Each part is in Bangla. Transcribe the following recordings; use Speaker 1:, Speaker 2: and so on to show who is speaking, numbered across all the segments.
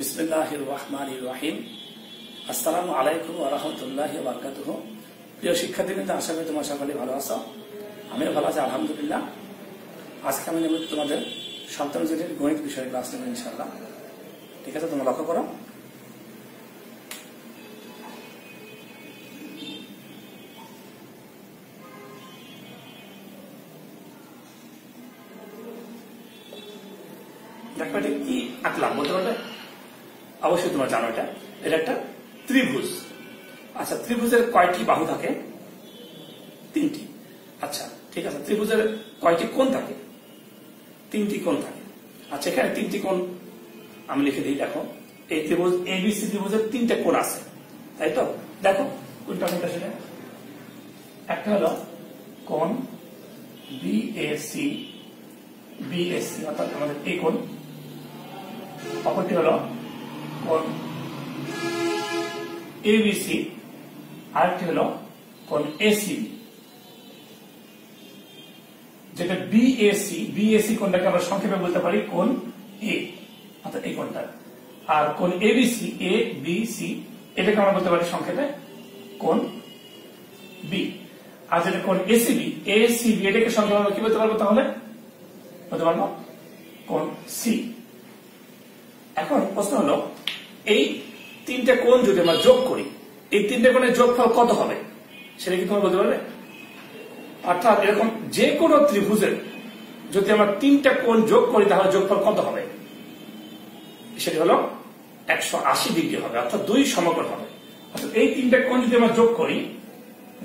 Speaker 1: বিসমিল্লাহির রহমানির রহিম। আসসালামু আলাইকুম ওয়া রাহমাতুল্লাহি ওয়া বারাকাতুহু। প্রিয় শিক্ষার্থীবৃন্দ, আশা করি তোমরা সকলে ভালো আছো। আমিও ভালো আছি আলহামদুলিল্লাহ। আজকে আমি নেব তোমাদের সপ্তম শ্রেণীর গণিত বিষয়ে ক্লাস নেব ইনশাআল্লাহ। ঠিক আছে, তোমরা লক্ষ্য করো। দেখো এটা কি আঁকলাম বলতে পারবে? অবশ্যই তোমরা জানো এটা একটা ত্রিভুজ। আচ্ছা, ত্রিভুজের কয়টি বাহু থাকে? তিনটি। আচ্ছা ঠিক আছে, ত্রিভুজের কয়টি কোণ থাকে? তিনটি কোণ থাকে। আচ্ছা, এখানে তিনটি কোণ আমি লিখে দিই। দেখো, এই ত্রিভুজ এবিসি ত্রিভুজের তিনটে কোণ আছে, তাই তো? দেখো কোনটা কোনটা সেটা। একটা হলো কোণ বিএসি, অর্থাৎ আমাদের এই কোণ। অপরটি হলো কোণ এবিসি, আরেকটি হলো কোণ এসিবি। যেটা বিএসি কোণটাকে আমরা সংক্ষেপে বলতে পারি কোণ এ, অর্থাৎ এই কোণটা। আর কোণ এবিসি, এ বি সি, এটাকে আমরা বলতে পারি সংক্ষেপে কোণ বি। আর যেটা কোণ এসিবি, এটাকে সংক্ষেপে আমরা কি বলতে পারবো? তাহলে বলতে পারবো কোণ সি। এখন প্রশ্ন হলো, এই তিনটে কোণ যদি আমরা যোগ করি, এই তিনটে কোণের যোগফল কত হবে সেটা কি তোমরা বলতে পারবে? অর্থাৎ এরকম যে কোনো ত্রিভুজের যদি আমরা তিনটা কোণ যোগ করি তাহলে যোগফল কত হবে? সেটি হলো 180 ডিগ্রি হবে, অর্থাৎ দুই সমকোণ হবে। অর্থাৎ এই তিনটা কোণ যদি আমরা যোগ করি,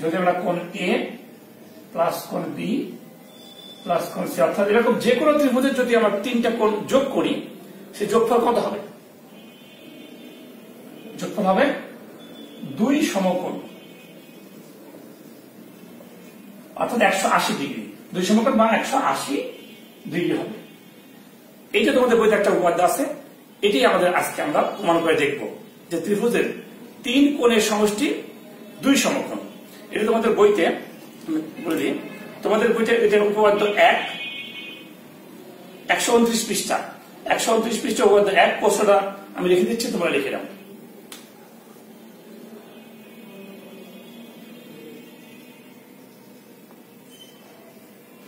Speaker 1: যদি আমরা কোণ এ প্লাস কোণ বি প্লাস কোণ সি, অর্থাৎ এরকম যে কোনো ত্রিভুজের যদি আমরা তিনটা কোণ যোগ করি, সেই যোগফল কত হবে? যোগফল হবে দুই সমকোণ, অর্থাৎ 180 ডিগ্রি। দুই সমকোণ বা 180 ডিগ্রি হবে। এইটা তোমাদের বইতে একটা উপপাদ্য আছে, এটি আমাদের আজকে আমরা প্রমাণ করে দেখব যে ত্রিভুজের তিন কোণের সমষ্টি দুই সমকোণ। এটা তোমাদের বইতে বলে দিই, তোমাদের বইতে এটা উপপাদ্য 129 পৃষ্ঠা। 129 পৃষ্ঠা উপপাদ্য 1, প্রশ্নটা আমি লিখে দিচ্ছি, তোমরা লিখে দাও।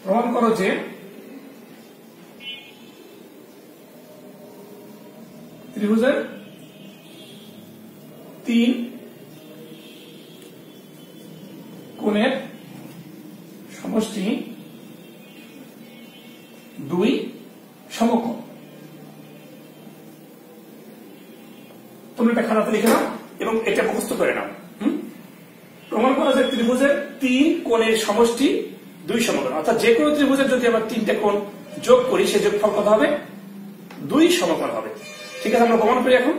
Speaker 1: প্রমাণ করো যে ত্রিভুজের তিন কোণের সমষ্টি দুই সমকোণ। তুমি এটা খাতাতে লিখে নাও এবং এটা মুখস্থ করে নাও। প্রমাণ করো যে ত্রিভুজের তিন কোণের সমষ্টি দুই সমকোণ, অর্থাৎ যে কোনো ত্রিভুজের যদি আমরা তিনটে কোণ যোগ করি, সে যোগফল কত হবে? দুই সমকোণ হবে। ঠিক আছে, আমরা প্রমাণ করি এখন।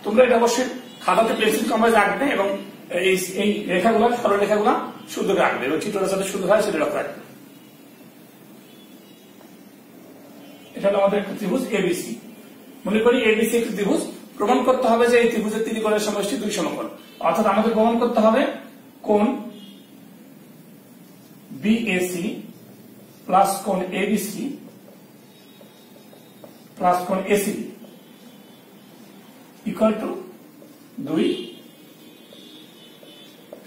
Speaker 1: তোমরা এটা অবশ্যই খাতাতে পেন্সিল কম্পাস রাখবে এবং এই রেখাগুলো, সরলরেখাগুলো সুন্দর রাখবে এবং চিত্রটা যাতে সুন্দর হয় সেটা লক্ষ্য রাখবে। এটা হলো আমাদের একটা ত্রিভুজ এবিসি। মনে করি এবিসি একটি ত্রিভুজ। প্রমাণ করতে হবে যে এই ত্রিভুজের তিন কোণের সমষ্টি দুই সমকোণ, অর্থাৎ আমাদের প্রমাণ করতে হবে কোণ বিএসি প্লাস কোণ এবিসি প্লাস কোণ এসিবি ইকুয়াল টু দুই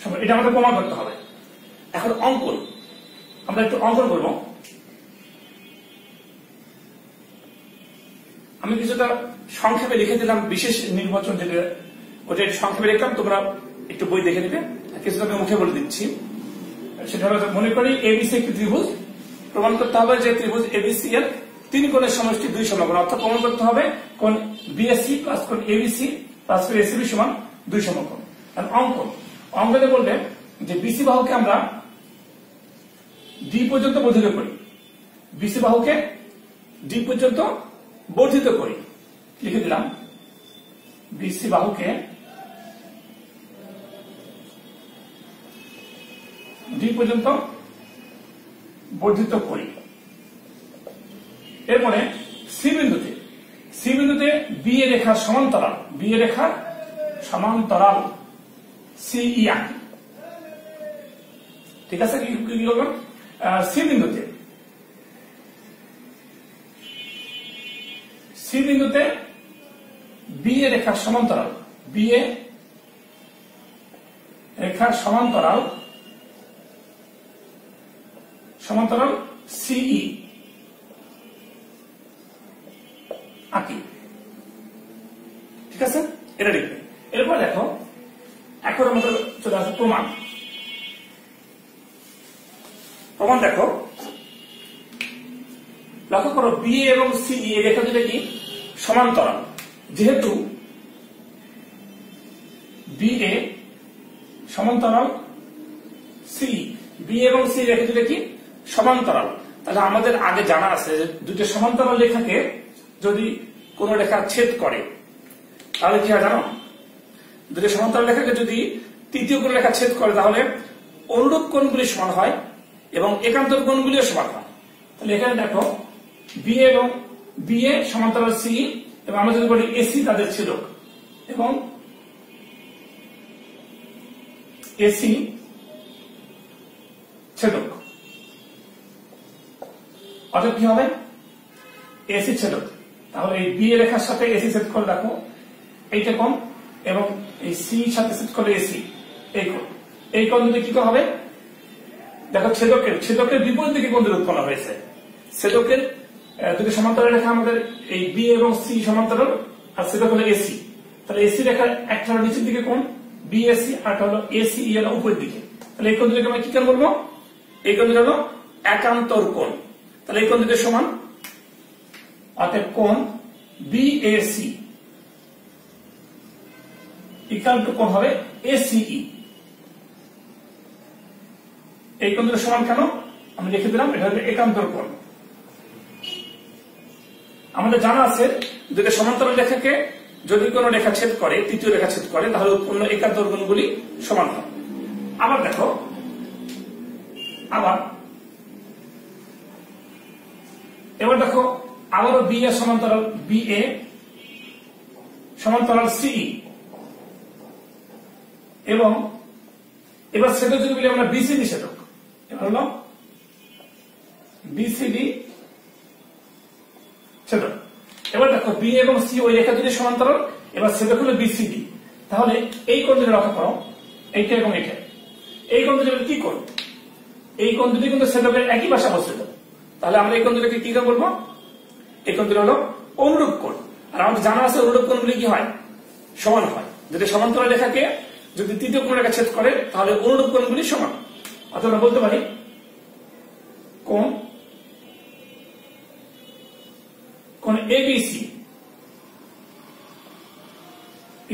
Speaker 1: সমকোণ। এটা আমাদের প্রমাণ করতে হবে। এখন অঙ্কন, আমরা একটু অঙ্কন করব। আমি কিছুটা সংক্ষেপে লিখে দিলাম, বিশেষ নির্বাচন যেটা, ওটা একটু সংক্ষেপে লিখলাম, তোমরা একটু বই দেখে নিবে। কিছুটা আমি মুখে বলে দিচ্ছি। সেটা হলো, মনে করি এবিসি একটি ত্রিভুজ। প্রমাণ করতে হবে যে ত্রিভুজ এবিসি এর তিন কোণের সমষ্টি দুই সমকোণ, অর্থাৎ প্রমাণ করতে হবে কোণ বিএসসি প্লাস কোণ এবিসি প্লাস কোণ এসিবি সমান দুই সমকোণ। অঙ্কনে বলবে যে বিসি বাহুকে আমরা ডি পর্যন্ত বর্ধিত করি। বিসি বাহুকে ডি পর্যন্ত বর্ধিত করি, লিখে দিলাম। বিসি বাহুকে ডি পর্যন্ত বর্ধিত করি। এরপরে সি বিন্দুতে বি এ রেখার সমান্তরাল সিই আঁকি। ঠিক আছে, কি করবেন? সি বিন্দুতে বি এ রেখার সমান্তরাল সিই আঁকি। ঠিক আছে, এটা লিখবে। এরপর দেখো, এখন আমাদের চলে আসে প্রমাণ। দেখো, লক্ষ্য করো, বি এবং সিই এই রেখা দুটো কি সমান্তরাল। যেহেতু বি এ সমান্তরাল সিই, বি এবং সি রেখা দুটো কি সমান্তরাল, তাহলে আমাদের আগে জানা আছে যে দুটো সমান্তরাল রেখাকে যদি কোন রেখা ছেদ করে তাহলে কি হয় জানো? দুটো সমান্তরাল রেখাকে যদি তৃতীয় কোন রেখা ছেদ করে তাহলে অনুরূপ কোণগুলি সমান হয় এবং একান্তর কোণগুলিও সমান হয়। তাহলে এখানে দেখো, বি এ সমান্তরাল সি এবং আমরা যদি বলি এসি তাদের ছেদক এবং এসি ছেদক, অর্থাৎ কি হবে? এসি ছেদক। তাহলে এই বি এ রেখার সাথে এসি সেট করে দেখো, এইটা কোণ, এবং এই সি সাথে সেট করে এসি, এই কোণ যদি কি হবে? দেখো, ছেদকের বিপরীত দিকে কোণ উৎপন্ন হয়েছে। ছেদকের দুটি সমান্তরাল রেখা আমাদের এই বি এবং সি সমান্তরাল, আর ছেদক হলো এসি। তাহলে এসি রেখার একটা হলো নিচের দিকে কোণ বিএসি, আর একটা হলো এসি হলো উপরের দিকে। তাহলে এই কোণ দুটোকে আমরা কি কোণ বলবো? এই কোণ দুটো হলো একান্তর কোণ। তাহলে এই কোণ দুটো সমান, অতএব কোণ বিএসি ইকুয়াল টু কোণ হবে এসিই। এই কোণ দুটো সমান কেন আমি লিখে দিলাম, এটা হলো একান্তর কোণ। আমাদের জানা আছে দুটো সমান্তরাল রেখাকে যদি কোনো রেখা ছেদ করে, তৃতীয় রেখা ছেদ করে, তাহলে উৎপন্ন একান্তর কোণগুলি সমান হয়। আবার দেখো, এবার দেখো, আবারও বি এ সমান্তরাল সিই, এবং এবার ছেদক যদি বলি আমরা বিসিডি ছেদক, এবার হলো বিসিডি ছেদক। এবার দেখো, বি এবং সি ওই রেখা দুটি সমান্তরাল, এবার ছেদক হলো বিসিডি। তাহলে এই কোণ দুটি লক্ষ্য করো, এইটা এবং এইটা, এই কোণ দুটি কি কোণ? এই কোণ দুটি কিন্তু ছেদকের একই পাশে অবস্থিত। তাহলে আমরা এই কোণ দুটিকে কি বলবো? এই কোণ দুটি হলো অনুরূপ কোণ। আর আমাদের জানা আছে অনুরূপ কোণগুলি কি হয়? সমান হয়। যদি সমান্তরাল রেখাকে যদি তৃতীয় কোণ রেখা ছেদ করে তাহলে অনুরূপ কোণগুলি সমান। অথবা আমরা বলতে পারি কোণ এবিসি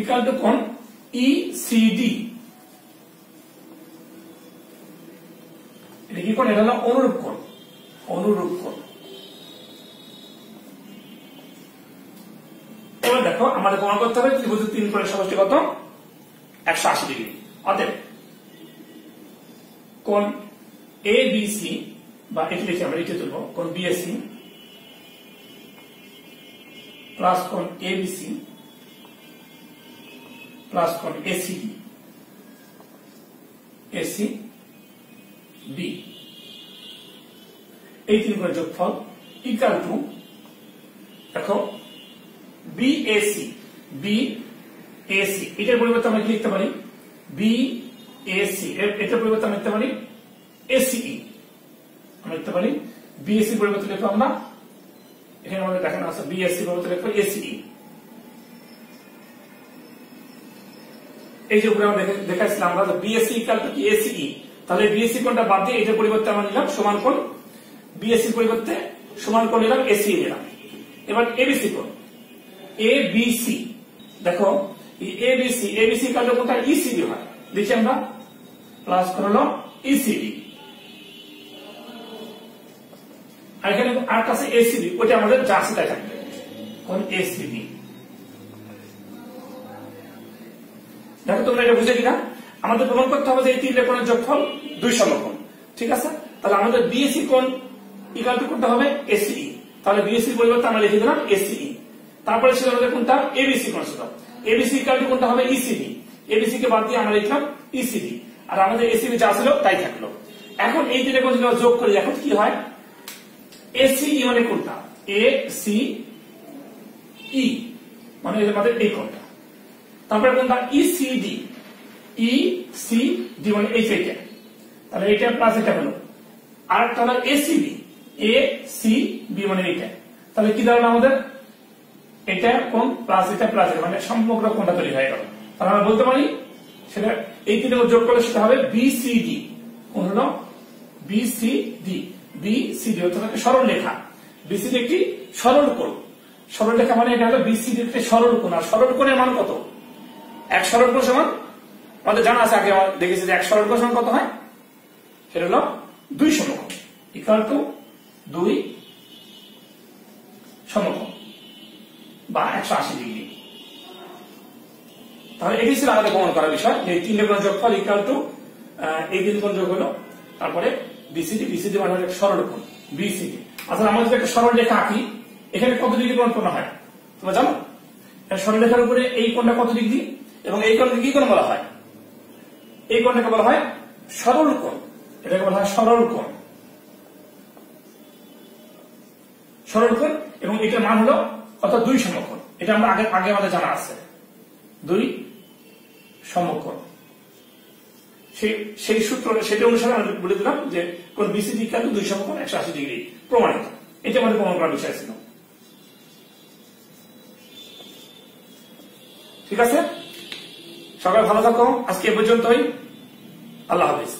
Speaker 1: ইকুয়াল টু কোণ ইসিডি। এটা কি কোণ? এটা হলো অনুরূপ কোণ। এবার দেখো, আমাদের প্রমাণ করতে হবে ত্রিভুজের 3 কোণের সমষ্টি কত? 180 ডিগ্রি। অতএব কোণ এবিসি, বা এটি লিখে আমরা লিখে তুলব, কোণ বিএসি প্লাস কোণ এবিসি প্লাস কোণ এসি বি, এই 3 কোণের যোগফল ইকুয়াল টু, দেখো, বিএসি এটার পরিবর্তে আমরা কি লিখতে পারি? বিএসি, এটার পরিবর্তে আমরা লিখতে পারি এসিই। আমরা লিখতে পারি বিএসি পরিবর্তে লিখবো আমরা, এখানে আমাদের দেখানো আছে বিএসসি পরিবর্তে লিখবো এসিই। এই যে উপরে আমরা দেখাইছিলাম আমরা বিএসসি ইকুয়াল টু কি এসিই, তাহলে বিএসসি কোণটা বাদ দিয়ে এটার পরিবর্তে আমরা নিলাম সমান কোণ, বিএসসি পরিবর্তে সমান কোণ নিলাম, এসিই নিলাম। এবার এবিসি কোণ এবিসি, দেখো এবিসি ইকুয়াল টু কোণটা ইসিডি হয়, লিখি আমরা প্লাস করলো ইসিডি, আর এখানে আর কাছে এসিডি, ওটা আমাদের জার্সিটা থাকবে কোণ এসিডি। দেখো তোমরা এটা বুঝে কিনা? আমাদের প্রমাণ করতে হবে যে এই 3 কোণের যোগফল 2 সমকোণ। ঠিক আছে, তাহলে আমাদের বিএসি কোণ ইকুয়াল টু করতে হবে এসিই। তাহলে বিএসির পরিবর্তে আমরা লিখে দিলাম এসিই। তারপরে ছিল আমাদের কোনটা এবিসি কোণ ছিল, এবিসি ইকুয়াল টু কোনটা হবে ইসিডি, এবিসি কে বাদ দিয়ে আমরা লিখলাম ইসিডি, আর আমাদের এসিবি যা ছিল তাই থাকলো। এখন এই দুটো কোণ যোগ করি, এখন কি হয় এসিই মানে কোনটা এ সি ই মানে আমাদের এই কোণটা, তারপরে কোনটা ইসিডি, ইসিডি মানে এই থেকে, তাহলে এটা প্লাস এটা হলো, আর তাহলে এসিবি, এ সি বি মানে এইটা, তাহলে কি দাঁড়ালো আমাদের এটা কোণ প্লাস এটা প্লাস এটা মানে সমগ্র কোণটা তৈরি হয়ে গেল। তাহলে আমরা বলতে পারি সেটা এই তিনটে যোগ করলে সেটা হবে বিসিডি। কোণ হলো বিসিডি, বিসিডি অর্থাৎ একটা সরল রেখা, বিসিডি একটি সরল কোণ, সরল রেখা মানে এটা হলো বিসিডি একটি সরল কোণ। আর সরল কোণের মান কত, এক সরল কোণ সমান আমাদের জানা আছে, আগে আমরা দেখেছি যে এক সরল কোণ সমান কত হয়, সেটা হলো 2 সমকোণ ইকুয়াল টু 2 সমকোণ বা 180 ডিগ্রি। তাহলে এটি ছিল আমাদের প্রমাণ করার বিষয় যে তিনটে কোণ যোগফল ইকুয়াল টু এই তিন কোণ যোগ হলো, তারপরে বিসিডি, বিসিডি মানে হলো সরল কোণ বিসিডি। আসলে আমরা যদি একটা সরল রেখা আঁকি, এখানে কত ডিগ্রি কোণ কোণ হয় তোমরা জানো? সরল রেখার উপরে এই কোণটা কত ডিগ্রি, এবং এই কোণকে কি কোণ বলা হয়, এই কোণটাকে বলা হয় সরল কোণ, এটাকে বলা হয় সরল কোণ, সরল কোণ, এবং এটার মান হলো কত 2 সমকোণ। এটা আমরা আগে আগে আমাদের জানা আছে 2 সমকোণ। সেই সূত্র সেটা অনুসারে আমরা বলে দিলাম যে কোণ বিসিডি ইকুয়াল টু 2 সমকোণ 180 ডিগ্রি প্রমাণিত। এটা আমাদের প্রমাণ করার বিষয় ছিল। ঠিক আছে, সবাই ভালো থাকো, আজকে এ পর্যন্তই, আল্লাহ হাফেজ।